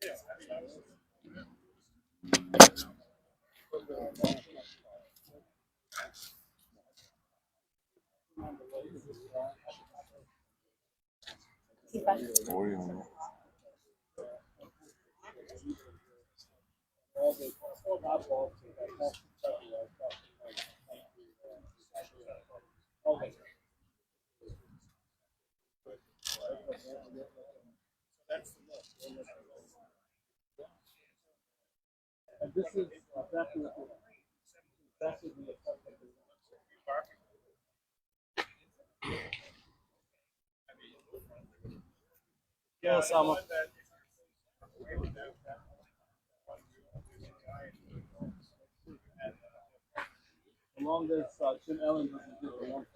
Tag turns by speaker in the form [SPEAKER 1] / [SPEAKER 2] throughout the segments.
[SPEAKER 1] Yes, along this Jim Ellen doesn't do it.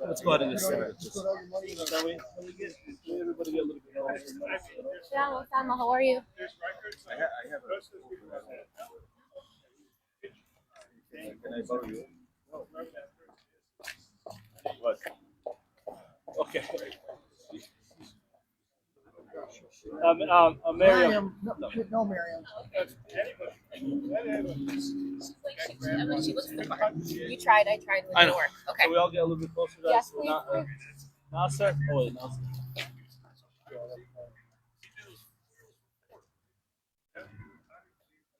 [SPEAKER 1] Let's go ahead and get started. Shall we? Everybody get a little bit more.
[SPEAKER 2] Hello, Osama, how are you?
[SPEAKER 1] Can I borrow you? What? Okay. Miriam.
[SPEAKER 3] No, Miriam.
[SPEAKER 2] She looks the part. You tried, I tried, it
[SPEAKER 1] I know.
[SPEAKER 2] didn't work. Okay.
[SPEAKER 1] Can we all get a little bit closer to that?
[SPEAKER 2] Yes,
[SPEAKER 1] So
[SPEAKER 2] please.
[SPEAKER 1] Nasser? Oh, wait, Nasser.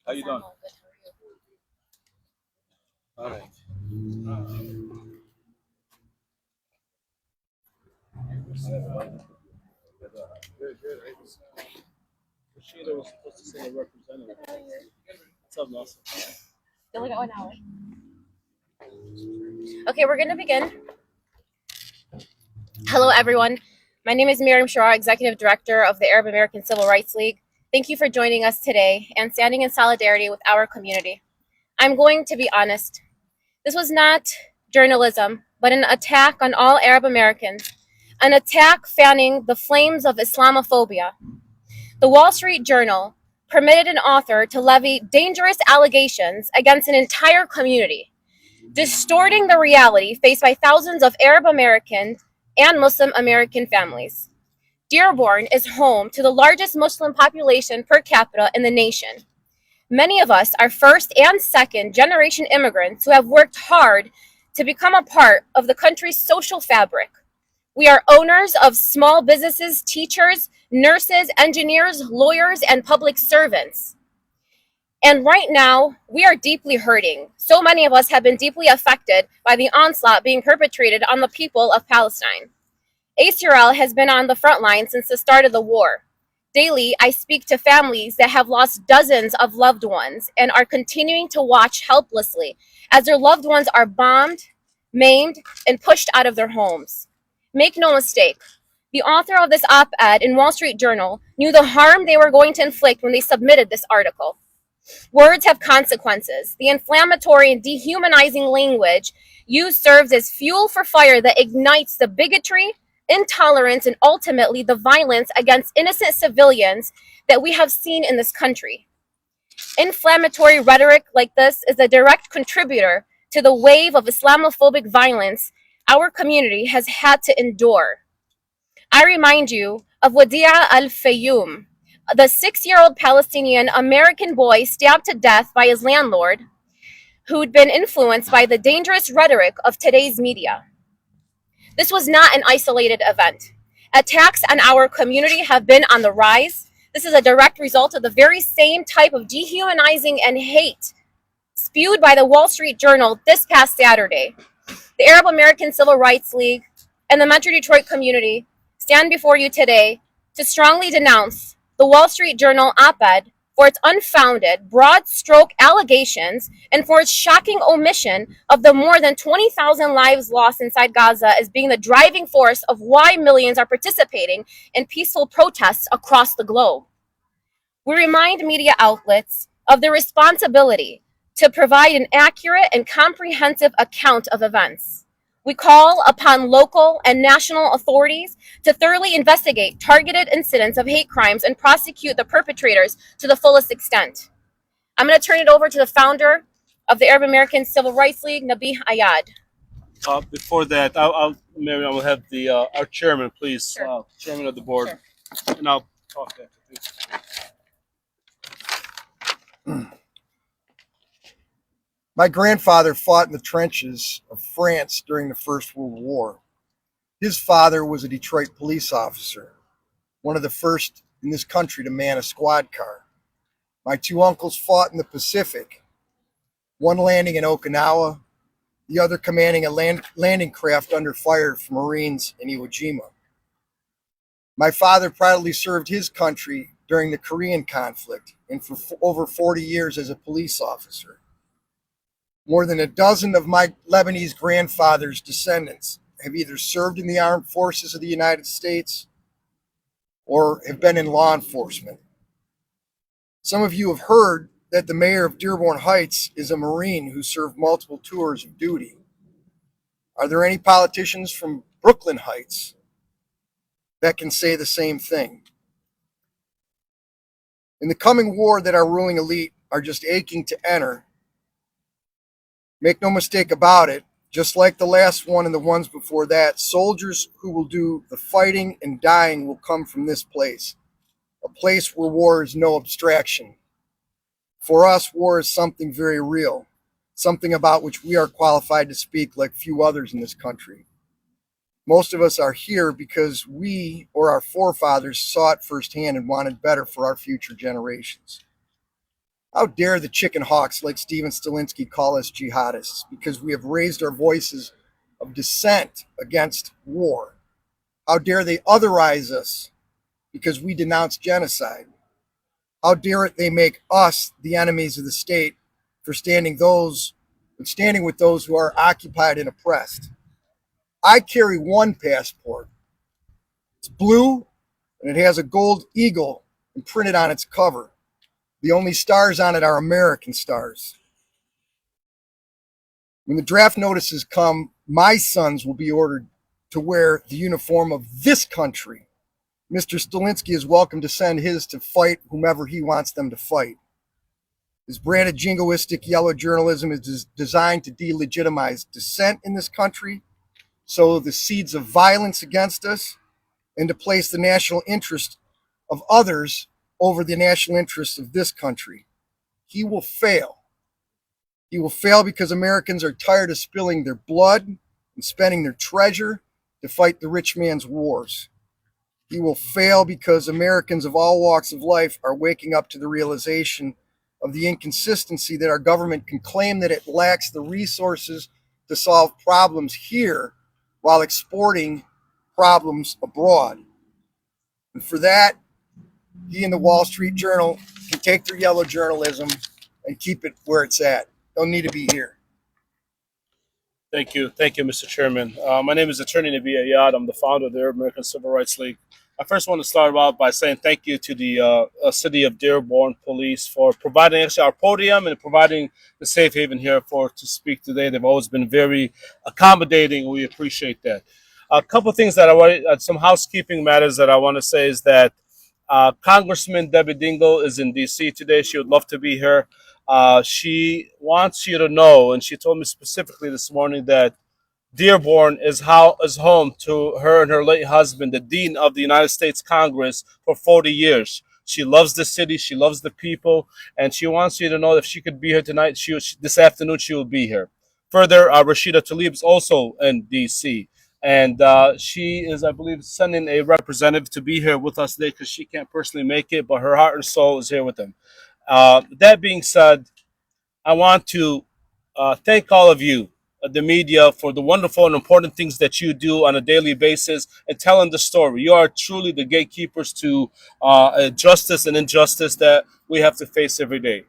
[SPEAKER 1] How you doing? All right. Rashida was supposed to say a representative. What's up, Nasser?
[SPEAKER 2] You only got 1 hour. Okay, we're gonna begin. Hello, everyone. My name is Miriam Shara, Executive Director of the Arab American Civil Rights League. Thank you for joining us today and standing in solidarity with our community. I'm going to be honest. This was not journalism, but an attack on all Arab Americans, an attack fanning the flames of Islamophobia. The Wall Street Journal permitted an author to levy dangerous allegations against an entire community, distorting the reality faced by thousands of Arab American and Muslim American families. Dearborn is home to the largest Muslim population per capita in the nation. Many of us are first and second generation immigrants who have worked hard to become a part of the country's social fabric. We are owners of small businesses, teachers, nurses, engineers, lawyers, and public servants. And right now, we are deeply hurting. So many of us have been deeply affected by the onslaught being perpetrated on the people of Palestine. ACRL has been on the front line since the start of the war. Daily, I speak to families that have lost dozens of loved ones and are continuing to watch helplessly as their loved ones are bombed, maimed, and pushed out of their homes. Make no mistake, the author of this op-ed in Wall Street Journal knew the harm they were going to inflict when they submitted this article. Words have consequences. The inflammatory and dehumanizing language used serves as fuel for fire that ignites the bigotry, intolerance, and ultimately the violence against innocent civilians that we have seen in this country. Inflammatory rhetoric like this is a direct contributor to the wave of Islamophobic violence our community has had to endure. I remind you of Wadia al-Fayoum, the 6-year-old Palestinian American boy stabbed to death by his landlord, who'd been influenced by the dangerous rhetoric of today's media. This was not an isolated event. Attacks on our community have been on the rise. This is a direct result of the very same type of dehumanizing and hate spewed by the Wall Street Journal this past Saturday. The Arab American Civil Rights League and the Metro Detroit community stand before you today to strongly denounce the Wall Street Journal op-ed for its unfounded, broad-stroke allegations and for its shocking omission of the more than 20,000 lives lost inside Gaza as being the driving force of why millions are participating in peaceful protests across the globe. We remind media outlets of their responsibility to provide an accurate and comprehensive account of events. We call upon local and national authorities to thoroughly investigate targeted incidents of hate crimes and prosecute the perpetrators to the fullest extent. I'm going to turn it over to the founder of the Arab American Civil Rights League, Nabih Ayad.
[SPEAKER 1] Before that, Miriam, I will have our chairman, please,
[SPEAKER 2] Sure.
[SPEAKER 1] chairman of the board,
[SPEAKER 2] Sure.
[SPEAKER 1] And I'll talk after.
[SPEAKER 3] My grandfather fought in the trenches of France during the First World War. His father was a Detroit police officer, one of the first in this country to man a squad car. My two uncles fought in the Pacific, one landing in Okinawa, the other commanding a landing craft under fire from Marines in Iwo Jima. My father proudly served his country during the Korean conflict and for over 40 years as a police officer. More than a dozen of my Lebanese grandfather's descendants have either served in the armed forces of the United States or have been in law enforcement. Some of you have heard that the mayor of Dearborn Heights is a Marine who served multiple tours of duty. Are there any politicians from Brooklyn Heights that can say the same thing? In the coming war that our ruling elite are just aching to enter, make no mistake about it, just like the last one and the ones before that, soldiers who will do the fighting and dying will come from this place, a place where war is no abstraction. For us, war is something very real, something about which we are qualified to speak like few others in this country. Most of us are here because we or our forefathers saw it firsthand and wanted better for our future generations. How dare the chicken hawks like Steven Stalinsky call us jihadists because we have raised our voices of dissent against war? How dare they otherize us because we denounce genocide? How dare they make us the enemies of the state for standing with those who are occupied and oppressed? I carry one passport. It's blue and it has a gold eagle imprinted on its cover. The only stars on it are American stars. When the draft notices come, my sons will be ordered to wear the uniform of this country. Mr. Stalinsky is welcome to send his to fight whomever he wants them to fight. His branded jingoistic yellow journalism is designed to delegitimize dissent in this country, sow the seeds of violence against us, and to place the national interest of others over the national interests of this country. He will fail. He will fail because Americans are tired of spilling their blood and spending their treasure to fight the rich man's wars. He will fail because Americans of all walks of life are waking up to the realization of the inconsistency that our government can claim that it lacks the resources to solve problems here while exporting problems abroad. And for that, he and the Wall Street Journal can take their yellow journalism and keep it where it's at. Don't need to be here.
[SPEAKER 1] Thank you, Mr. Chairman. My name is Attorney Nabi Ayad. I'm the founder of the Arab American Civil Rights League. I first want to start out by saying thank you to the City of Dearborn Police for providing actually our podium and providing the safe haven here to speak today. They've always been very accommodating. We appreciate that. A couple things that I want, some housekeeping matters that I want to say is that Congressman Debbie Dingell is in D.C. today. She would love to be here. She wants you to know, and she told me specifically this morning that Dearborn is home to her and her late husband, the Dean of the United States Congress, for 40 years. She loves the city, she loves the people, and she wants you to know that if she could be here tonight, this afternoon she will be here. Further, Rashida Tlaib is also in D.C., and she is, I believe, sending a representative to be here with us today because she can't personally make it, but her heart and soul is here with them. That being said, I want to thank all of you, the media, for the wonderful and important things that you do on a daily basis and telling the story. You are truly the gatekeepers to justice and injustice that we have to face every day.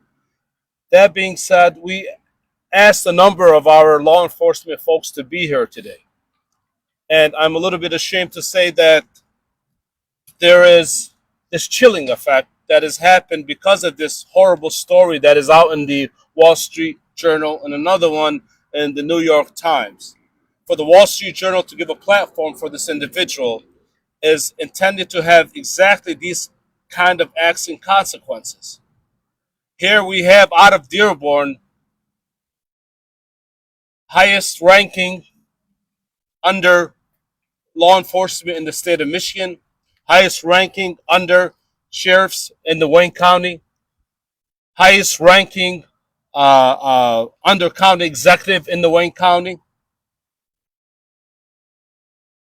[SPEAKER 1] That being said, we asked a number of our law enforcement folks to be here today. And I'm a little bit ashamed to say that there is this chilling effect that has happened because of this horrible story that is out in the Wall Street Journal and another one in the New York Times. For the Wall Street Journal to give a platform for this individual is intended to have exactly these kind of acts and consequences. Here we have out of Dearborn, highest ranking under law enforcement in the state of Michigan, highest ranking under sheriffs in the Wayne County, highest ranking under county executive in the Wayne County.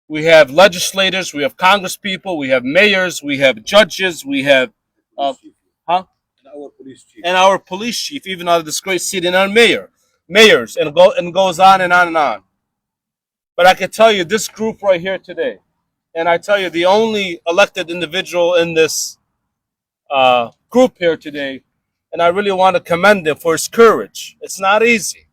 [SPEAKER 1] We have legislators, we have congresspeople, we have mayors, we have judges, we have, huh? And our police chief, even out of this great city, and our mayors, and goes on and on and on. But I can tell you, this group right here today, and I tell you, the only elected individual in this group here today, and I really want to commend him for his courage. It's not easy.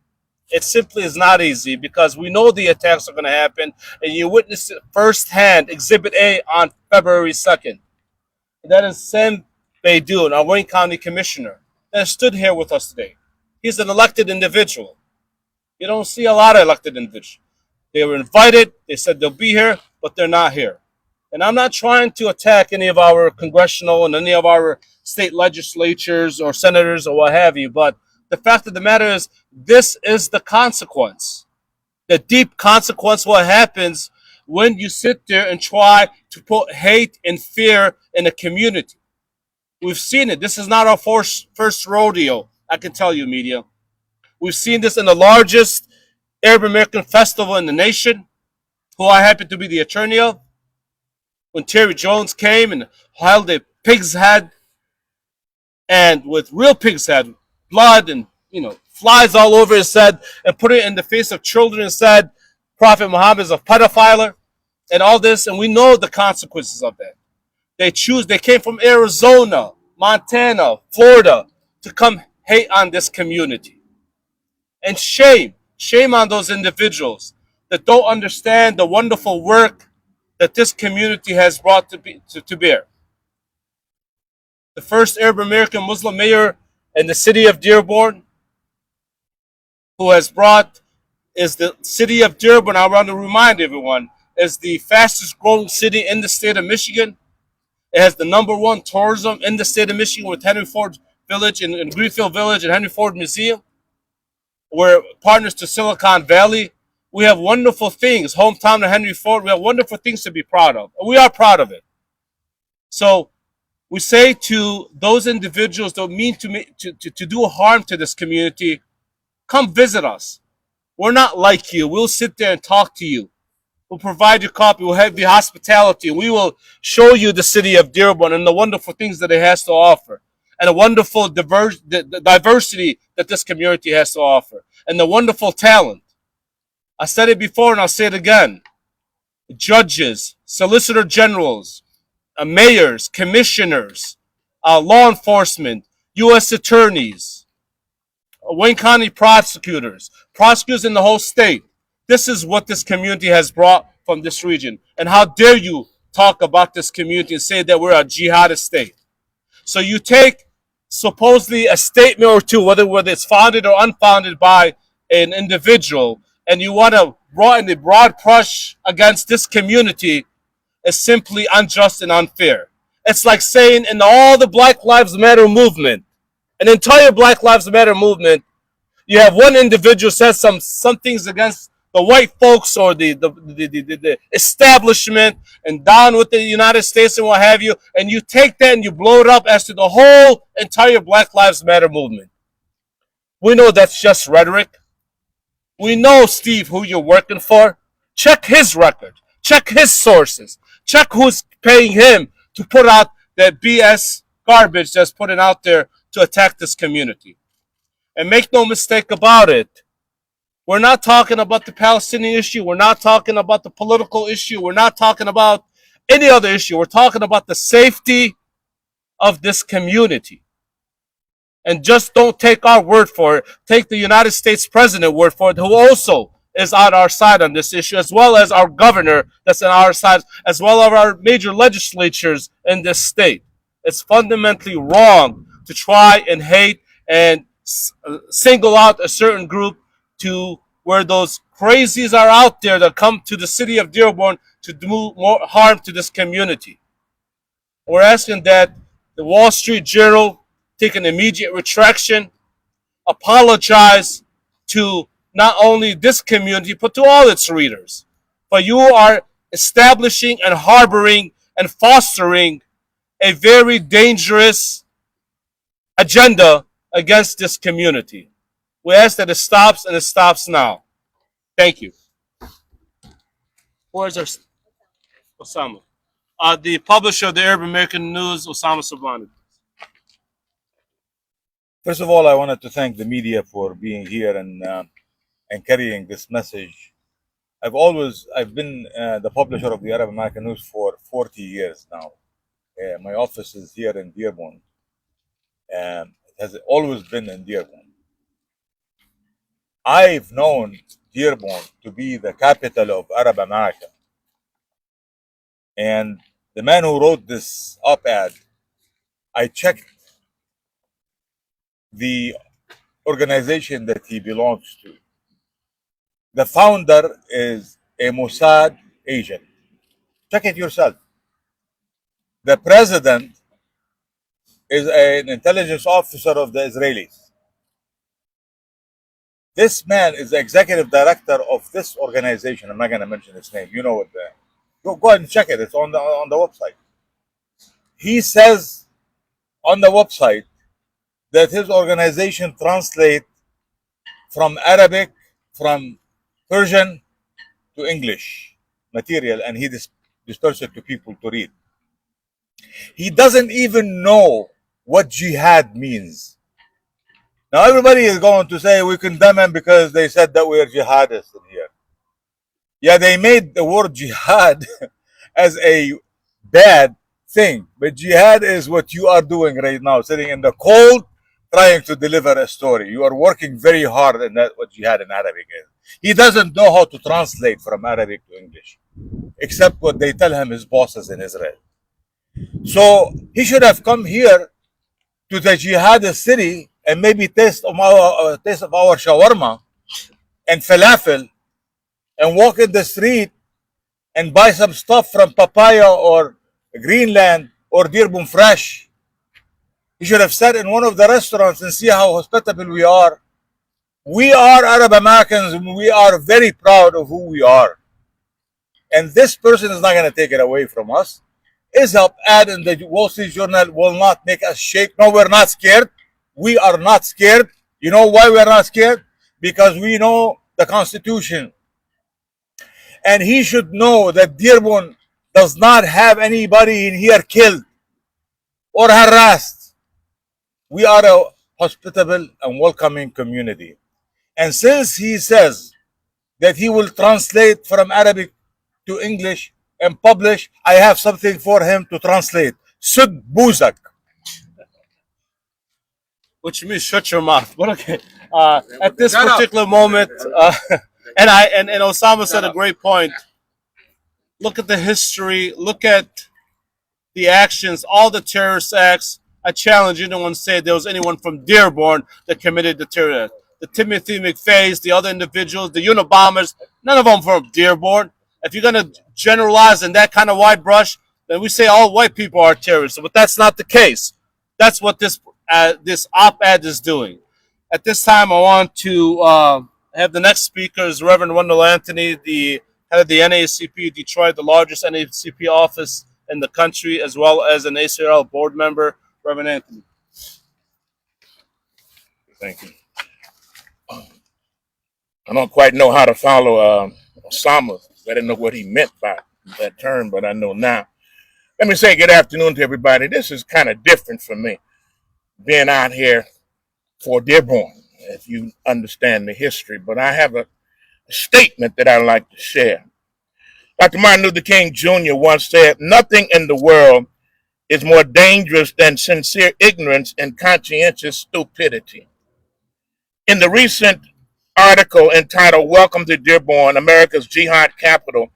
[SPEAKER 1] It simply is not easy because we know the attacks are going to happen, and you witnessed it firsthand, Exhibit A on February 2nd. That is Sam Baidoun, our Wayne County Commissioner, that stood here with us today. He's an elected individual. You don't see a lot of elected individuals. They were invited, they said they'll be here, but they're not here. And I'm not trying to attack any of our congressional and any of our state legislatures or senators or what have you, but the fact of the matter is, this is the consequence. The deep consequence, what happens when you sit there and try to put hate and fear in a community. We've seen it. This is not our first rodeo, I can tell you, media. We've seen this in the largest Arab American festival in the nation, who I happen to be the attorney of. When Terry Jones came and held a pig's head, and with real pig's head, blood and flies all over his head, and put it in the face of children and said Prophet Muhammad is a pedophile and all this, and we know the consequences of that. They came from Arizona, Montana, Florida to come hate on this community. And shame on those individuals that don't understand the wonderful work that this community has brought to bear. The first Arab American Muslim mayor in the city of Dearborn, who has brought, is the city of Dearborn, I want to remind everyone, is the fastest growing city in the state of Michigan. It has the #1 tourism in the state of Michigan with Henry Ford Village and Greenfield Village and Henry Ford Museum. We're partners to Silicon Valley. We have wonderful things, hometown of Henry Ford. We have wonderful things to be proud of. And we are proud of it. So we say to those individuals that mean to do harm to this community, come visit us. We're not like you. We'll sit there and talk to you. We'll provide you coffee. We'll have the hospitality. We will show you the city of Dearborn and the wonderful things that it has to offer, and the wonderful diversity that this community has to offer, and the wonderful talent. I said it before and I'll say it again. Judges, solicitor generals, mayors, commissioners, law enforcement, U.S. attorneys, Wayne County prosecutors in the whole state. This is what this community has brought from this region. And how dare you talk about this community and say that we're a jihadist state? So you take supposedly a statement or two, whether it's founded or unfounded by an individual, and you want to broaden the broad brush against this community, is simply unjust and unfair. It's like saying in all the Black Lives Matter movement, an entire Black Lives Matter movement, you have one individual says some things against the white folks or the establishment and down with the United States and what have you, and you take that and you blow it up as to the whole entire Black Lives Matter movement. We know that's just rhetoric. We know, Steve, who you're working for. Check his record. Check his sources. Check who's paying him to put out that BS garbage that's putting out there to attack this community. And make no mistake about it, we're not talking about the Palestinian issue. We're not talking about the political issue. We're not talking about any other issue. We're talking about the safety of this community. And just don't take our word for it. Take the United States President word for it, who also is on our side on this issue, as well as our governor that's on our side, as well as our major legislatures in this state. It's fundamentally wrong to try and hate and single out a certain group to where those crazies are out there that come to the city of Dearborn to do more harm to this community. We're asking that the Wall Street Journal take an immediate retraction, apologize to not only this community, but to all its readers. But you are establishing and harboring and fostering a very dangerous agenda against this community. We ask that it stops, and it stops now. Thank you. Where's our Osama? The publisher of the Arab American News, Osama Sobhani.
[SPEAKER 4] First of all, I wanted to thank the media for being here and carrying this message. I've been the publisher of the Arab American News for 40 years now. My office is here in Dearborn. It has always been in Dearborn. I've known Dearborn to be the capital of Arab America. And the man who wrote this op-ed, I checked the organization that he belongs to. The founder is a Mossad agent. Check it yourself. The president is an intelligence officer of the Israelis. This man is the executive director of this organization. I'm not going to mention his name. You know it. Go ahead and check it. It's on the website. He says on the website that his organization translates from Arabic, from Persian to English material, and he disperses it to people to read. He doesn't even know what jihad means. Now everybody is going to say we condemn him because they said that we're jihadists in here. Yeah, they made the word jihad as a bad thing, but jihad is what you are doing right now, sitting in the cold, trying to deliver a story. You are working very hard, and that's what jihad in Arabic is. He doesn't know how to translate from Arabic to English, except what they tell him his bosses in Israel. So he should have come here to the jihadist city and maybe taste of our shawarma and falafel, and walk in the street and buy some stuff from Papaya or Greenland or Dearborn Fresh. He should have sat in one of the restaurants and see how hospitable we are. We are Arab Americans, and we are very proud of who we are. And this person is not going to take it away from us. His op-ed in the Wall Street Journal will not make us shake. No, we're not scared. We are not scared. You know why we're not scared? Because we know the Constitution. And he should know that Dearborn does not have anybody in here killed or harassed. We are a hospitable and welcoming community. And since he says that he will translate from Arabic to English and publish, I have something for him to translate. Sud Buzak.
[SPEAKER 1] Which means shut your mouth. But okay, at this particular moment, and Osama said a great point. Look at the history. Look at the actions, all the terrorist acts. I challenge anyone to say there was anyone from Dearborn that committed the terror act. The Timothy McVeighs, the other individuals, the Unabombers, none of them from Dearborn. If you're going to generalize in that kind of wide brush, then we say all white people are terrorists. But that's not the case. That's what this op-ed is doing. At this time, I want to have the next speaker is Reverend Wendell Anthony, the head of the NAACP Detroit, the largest NAACP office in the country, as well as an ACRL board member. Reverend Anthony.
[SPEAKER 5] Thank you. I don't quite know how to follow Osama. I didn't know what he meant by that term, but I know now. Let me say good afternoon to everybody. This is kind of different for me, being out here for Dearborn, if you understand the history. But I have a statement that I'd like to share. Dr. Martin Luther King Jr. once said, "Nothing in the world is more dangerous than sincere ignorance and conscientious stupidity." In the recent article entitled "Welcome to Dearborn, America's Jihad Capital,"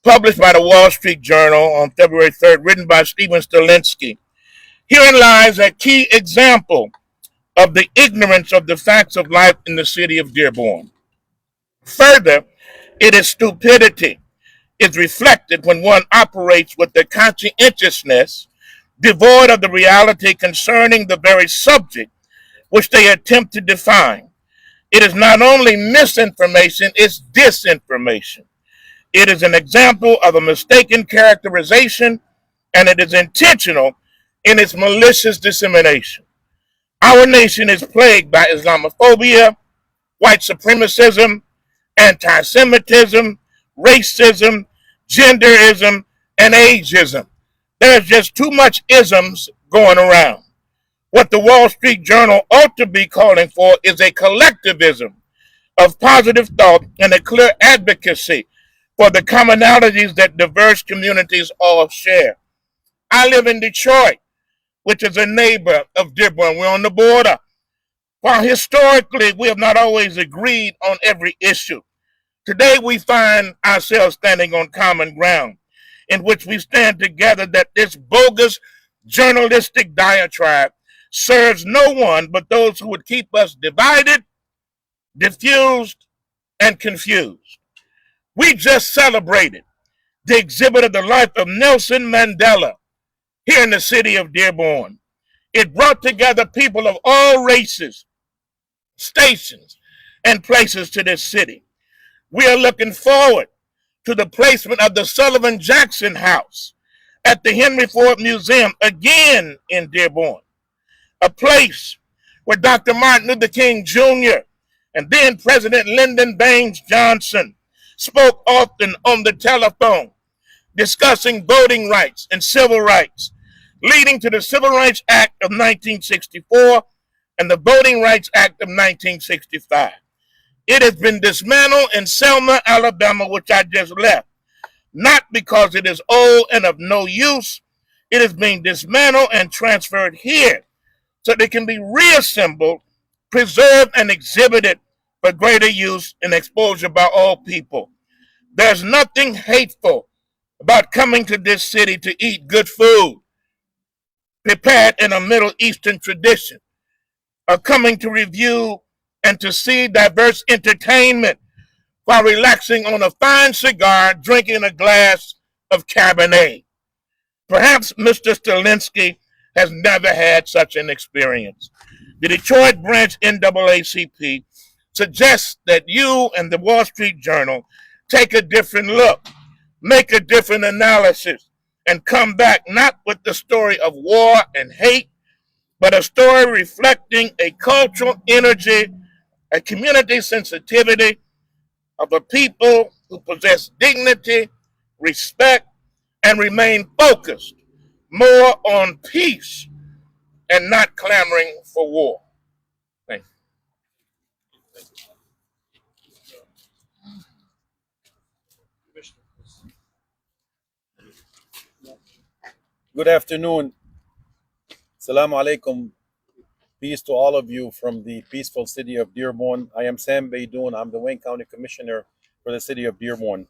[SPEAKER 5] published by the Wall Street Journal on February 3rd, written by Stephen Stalinsky, herein lies a key example of the ignorance of the facts of life in the city of Dearborn. Further, it is stupidity is reflected when one operates with the conscientiousness devoid of the reality concerning the very subject which they attempt to define. It is not only misinformation, it's disinformation. It is an example of a mistaken characterization and it is intentional in its malicious dissemination. Our nation is plagued by Islamophobia, white supremacism, anti Semitism, racism, genderism, and ageism. There's just too much isms going around. What the Wall Street Journal ought to be calling for is a collectivism of positive thought and a clear advocacy for the commonalities that diverse communities all share. I live in Detroit, which is a neighbor of Dearborn. We're on the border. While historically we have not always agreed on every issue, today we find ourselves standing on common ground in which we stand together that this bogus journalistic diatribe serves no one but those who would keep us divided, diffused, and confused. We just celebrated the exhibit of the life of Nelson Mandela here in the city of Dearborn. It brought together people of all races, stations, and places to this city. We are looking forward to the placement of the Sullivan Jackson House at the Henry Ford Museum again in Dearborn, a place where Dr. Martin Luther King Jr. and then President Lyndon Baines Johnson spoke often on the telephone, discussing voting rights and civil rights, leading to the Civil Rights Act of 1964 and the Voting Rights Act of 1965. It has been dismantled in Selma, Alabama, which I just left, not because it is old and of no use. It is being dismantled and transferred here so that it can be reassembled, preserved, and exhibited for greater use and exposure by all people. There's nothing hateful about coming to this city to eat good food prepared in a Middle Eastern tradition, or coming to review and to see diverse entertainment while relaxing on a fine cigar, drinking a glass of Cabernet. Perhaps Mr. Stilinski has never had such an experience. The Detroit branch NAACP suggests that you and the Wall Street Journal take a different look, make a different analysis, and come back not with the story of war and hate, but a story reflecting a cultural energy, a community sensitivity of a people who possess dignity, respect, and remain focused more on peace and not clamoring for war. Thank
[SPEAKER 6] Good afternoon. Assalamu alaikum. Peace to all of you from the peaceful city of Dearborn. I am Sam Beydoun. I'm the Wayne County Commissioner for the city of Dearborn.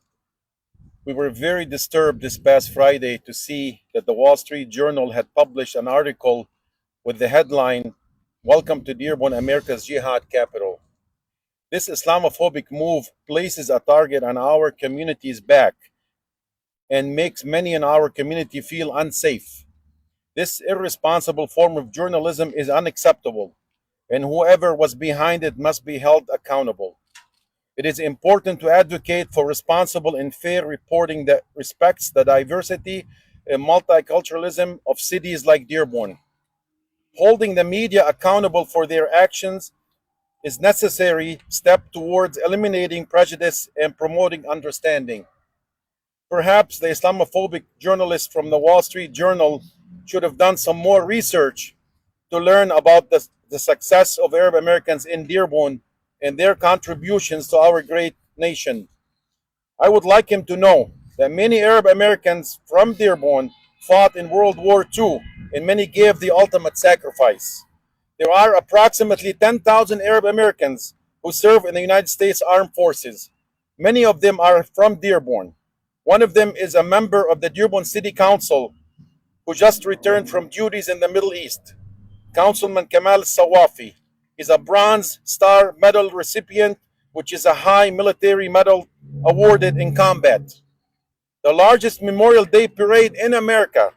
[SPEAKER 6] We were very disturbed this past Friday to see that the Wall Street Journal had published an article with the headline, "Welcome to Dearborn, America's Jihad Capital." This Islamophobic move places a target on our community's back and makes many in our community feel unsafe. This irresponsible form of journalism is unacceptable, and whoever was behind it must be held accountable. It is important to advocate for responsible and fair reporting that respects the diversity and multiculturalism of cities like Dearborn. Holding the media accountable for their actions is a necessary step towards eliminating prejudice and promoting understanding. Perhaps the Islamophobic journalists from the Wall Street Journal should have done some more research to learn about the success of Arab Americans in Dearborn and their contributions to our great nation. I would like him to know that many Arab Americans from Dearborn fought in World War II, and many gave the ultimate sacrifice. There are approximately 10,000 Arab Americans who serve in the United States Armed Forces. Many of them are from Dearborn. One of them is a member of the Dearborn City Council who just returned from duties in the Middle East. Councilman Kamal Sawafi is a Bronze Star Medal recipient, which is a high military medal awarded in combat. The largest Memorial Day parade in America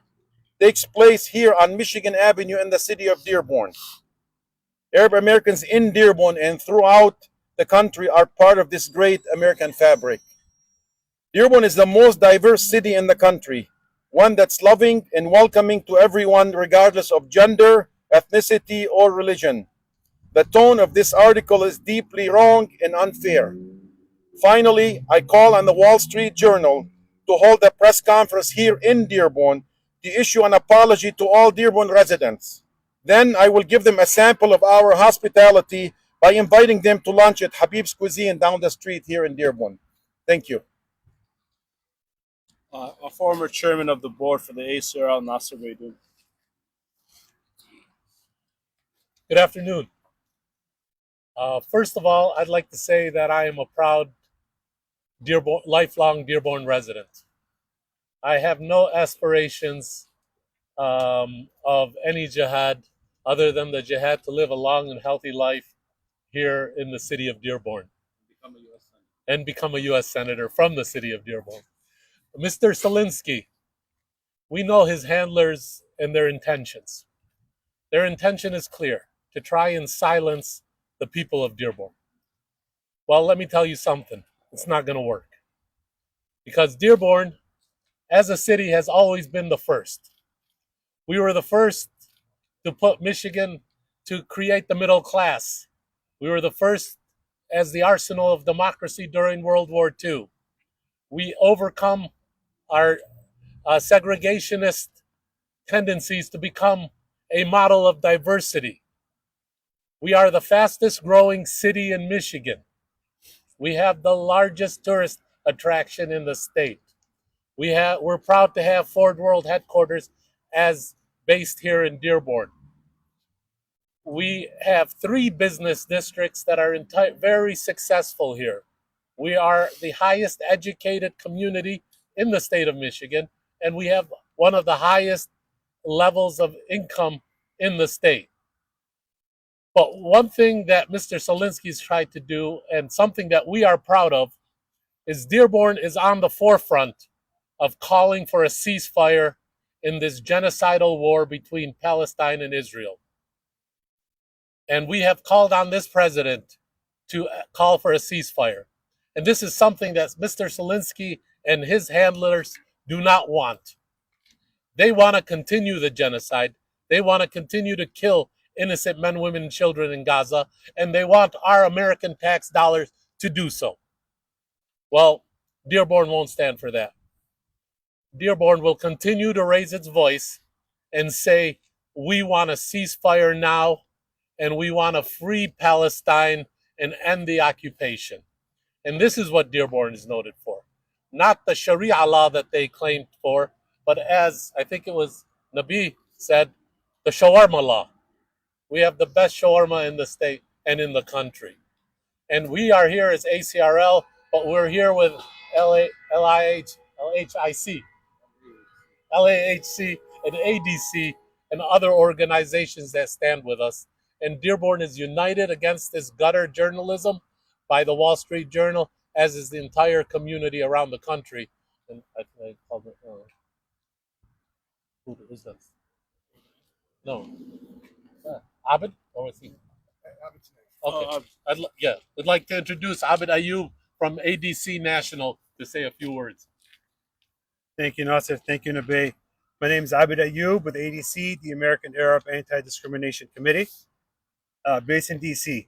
[SPEAKER 6] takes place here on Michigan Avenue in the city of Dearborn. Arab Americans in Dearborn and throughout the country are part of this great American fabric. Dearborn is the most diverse city in the country. one that's loving and welcoming to everyone, regardless of gender, ethnicity, or religion. The tone of this article is deeply wrong and unfair. Finally, I call on the Wall Street Journal to hold a press conference here in Dearborn to issue an apology to all Dearborn residents. Then I will give them a sample of our hospitality by inviting them to lunch at Habib's Cuisine down the street here in Dearborn. Thank you.
[SPEAKER 1] A former chairman of the board for the ACRL, Nasser Baidoun.
[SPEAKER 7] Good afternoon. First of all, I'd like to say that I am a proud Dearborn, lifelong Dearborn resident. I have no aspirations of any jihad other than the jihad to live a long and healthy life here in the city of Dearborn and become a U.S. Senator from the city of Dearborn. Mr. Selinsky, we know his handlers and their intentions. Their intention is clear, to try and silence the people of Dearborn. Well, let me tell you something. It's not going to work. Because Dearborn, as a city, has always been the first. We were the first to put Michigan to create the middle class. We were the first as the arsenal of democracy during World War II. We overcome our segregationist tendencies to become a model of diversity. We are the fastest growing city in Michigan. We have the largest tourist attraction in the state. We're proud to have Ford World headquarters as based here in Dearborn. We have 3 business districts that are very successful here. We are the highest educated community in the state of Michigan, and we have one of the highest levels of income in the state. But one thing that Mr. Selinsky's tried to do, and something that we are proud of, is Dearborn is on the forefront of calling for a ceasefire in this genocidal war between Palestine and Israel. And we have called on this president to call for a ceasefire. And this is something that Mr. Selinsky and his handlers do not want. They want to continue the genocide. They want to continue to kill innocent men, women, and children in Gaza, and they want our American tax dollars to do so. Well, Dearborn won't stand for that. Dearborn will continue to raise its voice and say, we want a ceasefire now, and we want to free Palestine and end the occupation. And this is what Dearborn is noted for. Not the Sharia law that they claimed for, but as I think it was Nabi said, the shawarma law. We have the best shawarma in the state and in the country. And we are here as ACRL, but we're here with LAHC, and ADC, and other organizations that stand with us. And Dearborn is united against this gutter journalism by the Wall Street Journal, as is the entire community around the country. And I called it, who is this? No. Abid? Or was he? Okay. I'd like to introduce Abid Ayub from ADC National to say a few words.
[SPEAKER 8] Thank you, Nasser. Thank you, Nabi. My name is Abid Ayub with ADC, the American Arab Anti-Discrimination Committee, based in DC.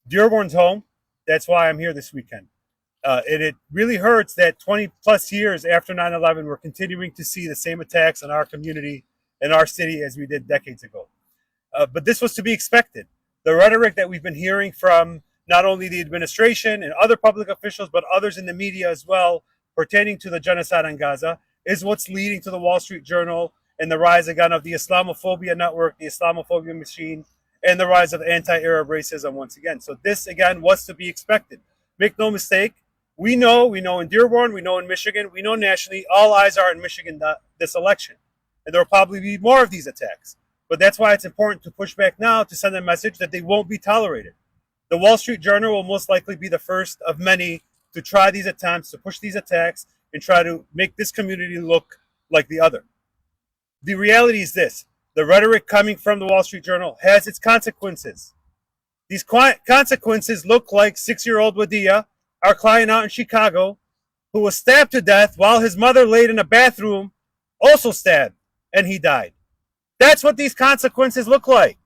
[SPEAKER 8] Dearborn's home. That's why I'm here this weekend. And it really hurts that 20 plus years after 9/11, we're continuing to see the same attacks on our community and our city as we did decades ago. But this was to be expected. The rhetoric that we've been hearing from not only the administration and other public officials, but others in the media as well, pertaining to the genocide in Gaza, is what's leading to the Wall Street Journal and the rise again of the Islamophobia network, the Islamophobia machine, and the rise of anti-Arab racism once again. So this, again, was to be expected. Make no mistake, we know in Dearborn, we know in Michigan, we know nationally, all eyes are in Michigan this election. And there will probably be more of these attacks. But that's why it's important to push back now to send a message that they won't be tolerated. The Wall Street Journal will most likely be the first of many to try these attempts, to push these attacks, and try to make this community look like the other. The reality is this. The rhetoric coming from the Wall Street Journal has its consequences. These consequences look like 6-year-old Wadia, our client out in Chicago, who was stabbed to death while his mother laid in a bathroom also stabbed, and he died. That's what these consequences look like.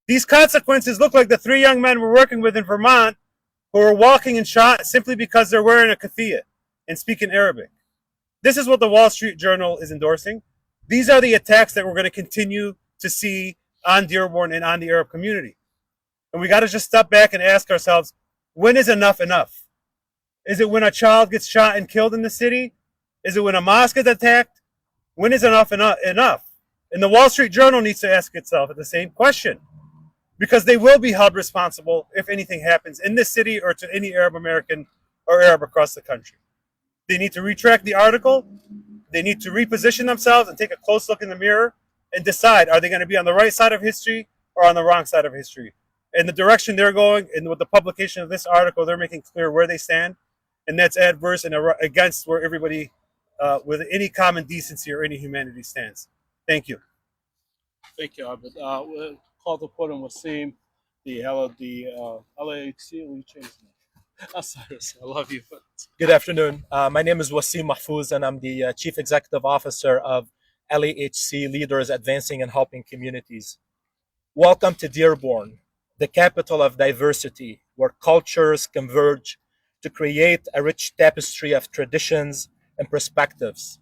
[SPEAKER 8] These consequences look like the 3 young men we're working with in Vermont who were walking and shot simply because they're wearing a keffiyeh and speaking Arabic. This is what the Wall Street Journal is endorsing. These are the attacks that we're going to continue to see on Dearborn and on the Arab community. And we got to just step back and ask ourselves, when is enough enough? Is it when a child gets shot and killed in the city? Is it when a mosque is attacked? When is enough enough? And the Wall Street Journal needs to ask itself the same question, because they will be held responsible if anything happens in this city or to any Arab American or Arab across the country. They need to retract the article. They need to reposition themselves and take a close look in the mirror and decide, are they going to be on the right side of history or on the wrong side of history? And the direction they're going, and with the publication of this article, they're making clear where they stand, and that's adverse and against where everybody with any common decency or any humanity stands. Thank you.
[SPEAKER 1] Thank you, Abid. We'll call to put on Wasim, the LAHC. We changed it. I'm sorry, I love you.
[SPEAKER 9] Good afternoon. My name is Wasim Mahfouz, and I'm the Chief Executive Officer of LAHC Leaders Advancing and Helping Communities. Welcome to Dearborn, the capital of diversity, where cultures converge to create a rich tapestry of traditions and perspectives.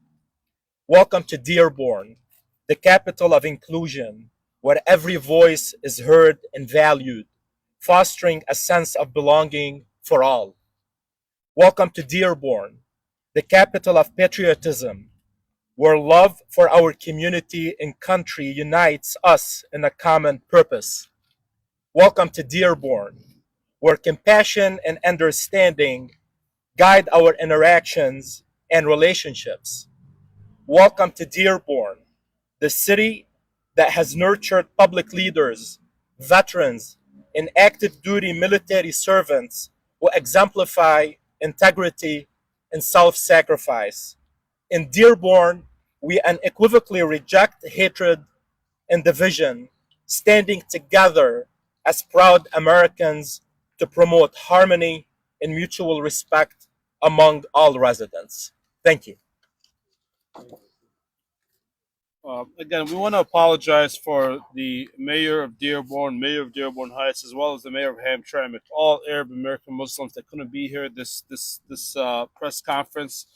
[SPEAKER 9] Welcome to Dearborn, the capital of inclusion, where every voice is heard and valued, fostering a sense of belonging for all. Welcome to Dearborn, the capital of patriotism, where love for our community and country unites us in a common purpose. Welcome to Dearborn, where compassion and understanding guide our interactions and relationships. Welcome to Dearborn, the city that has nurtured public leaders, veterans, and active duty military servants who exemplify integrity and self-sacrifice. In Dearborn, we unequivocally reject hatred and division, standing together as proud Americans to promote harmony and mutual respect among all residents. Thank you.
[SPEAKER 1] Again, we want to apologize for the mayor of Dearborn Heights, as well as the mayor of Hamtramck, all Arab American Muslims that couldn't be here this press conference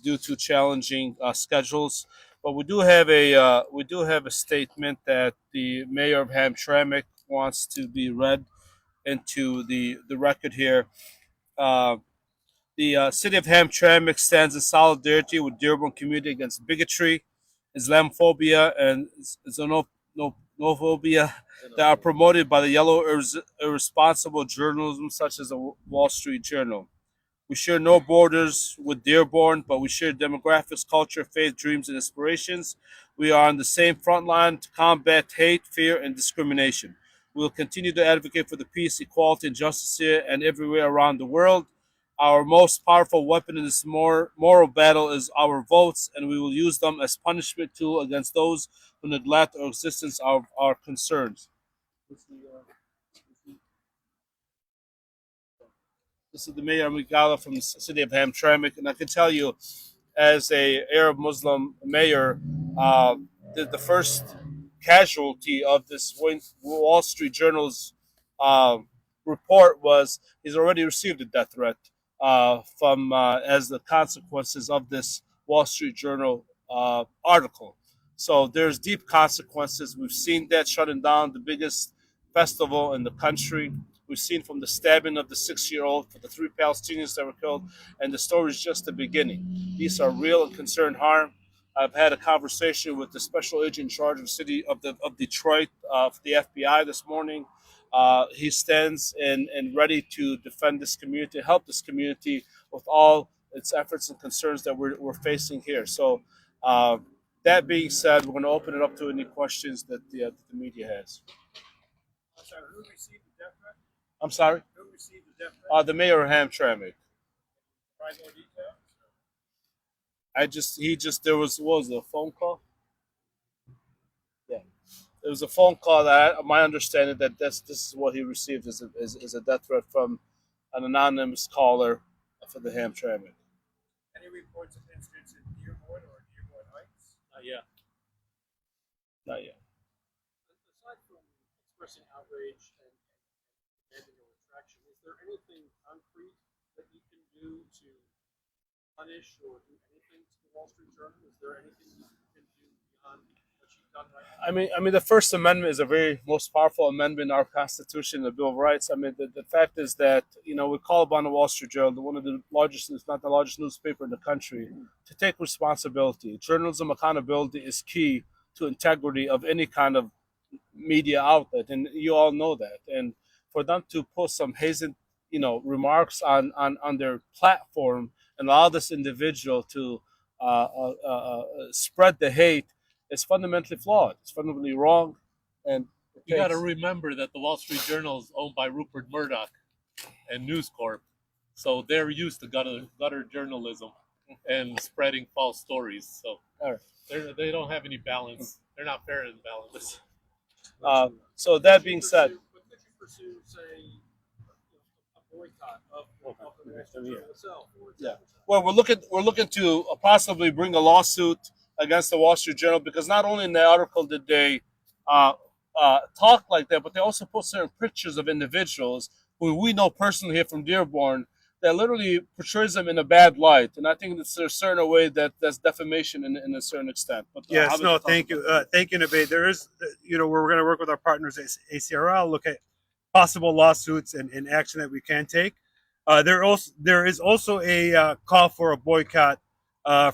[SPEAKER 1] due to challenging schedules. But we do have a statement that the mayor of Hamtramck wants to be read into the record here. The city of Hamtramck stands in solidarity with Dearborn community against bigotry, Islamophobia, and xenophobia that are promoted by the yellow, irresponsible journalism such as the Wall Street Journal. We share no borders with Dearborn, but we share demographics, culture, faith, dreams, and aspirations. We are on the same front line to combat hate, fear, and discrimination. We will continue to advocate for the peace, equality, and justice here and everywhere around the world. Our most powerful weapon in this moral battle is our votes, and we will use them as punishment tool against those who neglect our existence of our concerns. This is the Mayor Migala from the city of Hamtramck, and I can tell you, as a Arab Muslim mayor, the first casualty of this Wall Street Journal's report was he's already received a death threat from as the consequences of this Wall Street Journal article. So there's deep consequences. We've seen that shutting down the biggest festival in the country. We've seen from the stabbing of the 6-year-old for the 3 Palestinians that were killed, and the story is just the beginning. These are real and concerned harm. I've had a conversation with the special agent in charge of the city of Detroit for the FBI this morning. He stands and ready to defend this community, help this community with all its efforts and concerns that we're facing here. So that being said, we're going to open it up to any questions that the media has.
[SPEAKER 8] I'm sorry, who received the death threat?
[SPEAKER 1] I'm sorry?
[SPEAKER 8] Who received the death threat?
[SPEAKER 1] The mayor of Hamtramck.
[SPEAKER 8] Provide more detail?
[SPEAKER 1] There was, what was it, a phone call? Yeah. It was a phone call that my understanding that this is what he received is a death threat from an anonymous caller for the Hamtramck.
[SPEAKER 8] Any reports of incidents in Dearborn or Dearborn Heights?
[SPEAKER 7] Yeah.
[SPEAKER 1] Not yet.
[SPEAKER 10] Aside from expressing outrage and demanding a retraction, is there anything concrete that you can do to punish or do anything to the Wall Street Journal? Is there anything you can do beyond what you've done right now?
[SPEAKER 1] I mean, the First Amendment is a very most powerful amendment in our Constitution, the Bill of Rights. I mean, the fact is that we call upon the Wall Street Journal, one of the largest, if not the largest newspaper in the country, to take responsibility. Journalism accountability is key to integrity of any kind of media outlet, and you all know that. And for them to put some hazy, remarks on their platform and allow this individual to spread the hate is fundamentally flawed. It's fundamentally wrong, and
[SPEAKER 7] You got to remember that the Wall Street Journal is owned by Rupert Murdoch and News Corp, so they're used to gutter journalism and spreading false stories. So
[SPEAKER 1] All right.
[SPEAKER 7] they don't have any balance. They're not fair and balanced.
[SPEAKER 1] So that being said,
[SPEAKER 10] But could you pursue, say, a boycott of the Wall Street Journal itself?
[SPEAKER 1] Yeah. Well, we're looking to possibly bring a lawsuit against the Wall Street Journal, because not only in the article did they talk like that, but they also put certain pictures of individuals who we know personally here from Dearborn that literally portrays them in a bad light. And I think there's a certain way that's defamation in a certain extent. But
[SPEAKER 8] Yes, no, thank you. Thank you, Nabe. There is, we're going to work with our partners at ACRL, look at possible lawsuits and action that we can take. There is also a call for a boycott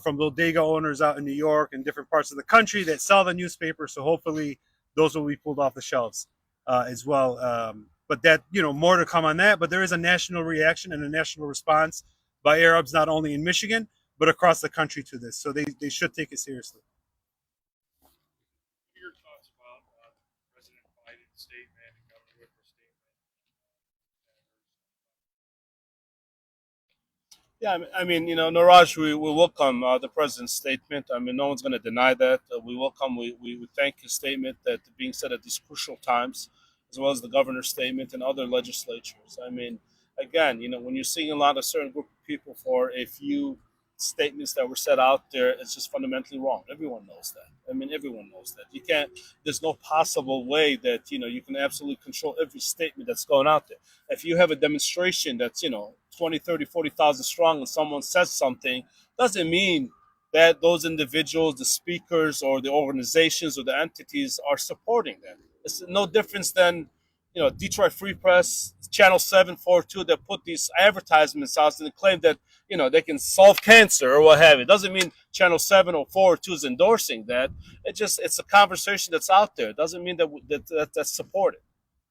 [SPEAKER 8] from bodega owners out in New York and different parts of the country that sell the newspaper. So hopefully those will be pulled off the shelves as well. But that, more to come on that. But there is a national reaction and a national response by Arabs, not only in Michigan, but across the country to this. So they should take it seriously.
[SPEAKER 10] What are your thoughts about President Biden's statement and Governor Whitmer's statement?
[SPEAKER 1] Yeah, I mean, Niraj, we welcome the president's statement. I mean, no one's going to deny that. We welcome, we thank his statement that being said at these crucial times, as well as the governor's statement and other legislatures. I mean, again, when you're seeing a lot of certain group of people for a few statements that were set out there, it's just fundamentally wrong. Everyone knows that. I mean, everyone knows that. You can't, there's no possible way that, you can absolutely control every statement that's going out there. If you have a demonstration that's, 20, 30, 40,000 strong and someone says something, doesn't mean that those individuals, the speakers or the organizations or the entities are supporting them. It's no difference than, Detroit Free Press, Channel 742 that put these advertisements out and claim that, they can solve cancer or what have you. It doesn't mean Channel 7 or 402 is endorsing that. It's a conversation that's out there. It doesn't mean that's supported.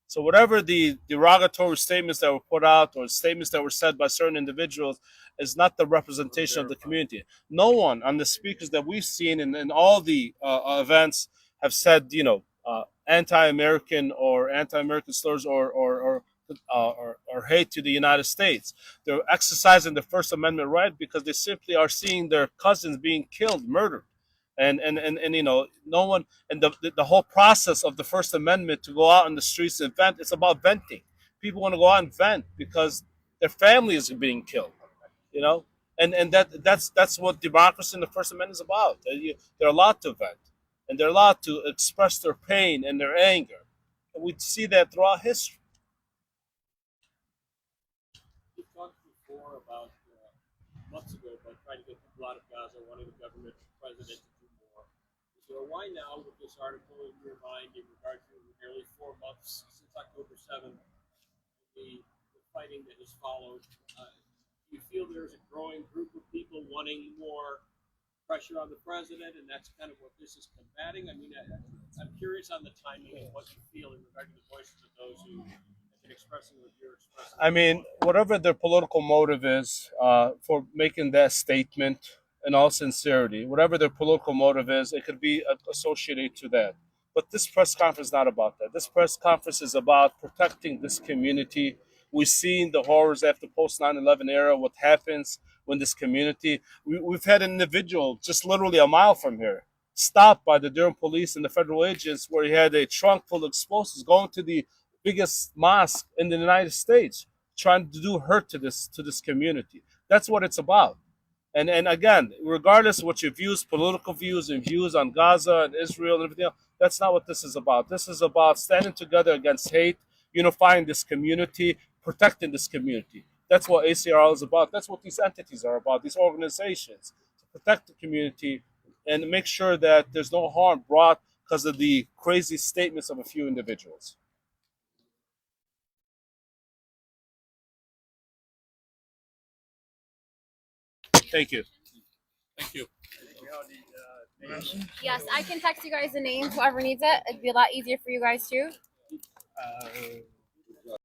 [SPEAKER 1] So whatever the derogatory statements that were put out or statements that were said by certain individuals is not the representation of the community. No one on the speakers that we've seen in all the events have said, anti-American or anti-American slurs or hate to the United States. They're exercising the First Amendment right because they simply are seeing their cousins being killed, murdered. And no one, and the whole process of the First Amendment to go out in the streets and vent, it's about venting. People want to go out and vent because their families are being killed, and that's what democracy and the First Amendment is about. They're allowed to vent, and they're allowed to express their pain and their anger. And we see that throughout history.
[SPEAKER 10] You talked before about months ago about trying to get people out of Gaza, wanting the government, president to do more. So why now with this article in your mind in regard to nearly 4 months since October 7th, the fighting that has followed, do you feel there's a growing group of people wanting more pressure on the president, and that's kind of what this is combating? I mean, I'm curious on the timing and what you feel in regard to the voices of those who have been expressing what you're expressing.
[SPEAKER 1] I mean, whatever their political motive is for making that statement, in all sincerity, whatever their political motive is, it could be associated to that. But this press conference is not about that. This press conference is about protecting this community. We've seen the horrors after post 9/11 era, what happens when this community, we've had an individual just literally a mile from here, stopped by the Durham police and the federal agents where he had a trunk full of explosives going to the biggest mosque in the United States, trying to do hurt to this community. That's what it's about. And again, regardless of what your views, political views and views on Gaza and Israel and everything else, that's not what this is about. This is about standing together against hate, unifying this community, protecting this community. That's what ACRL is about. That's what these entities are about, these organizations, to protect the community and make sure that there's no harm brought because of the crazy statements of a few individuals. Thank you.
[SPEAKER 10] Thank you.
[SPEAKER 2] Yes, I can text you guys the names, whoever needs it. It'd be a lot easier for you guys too.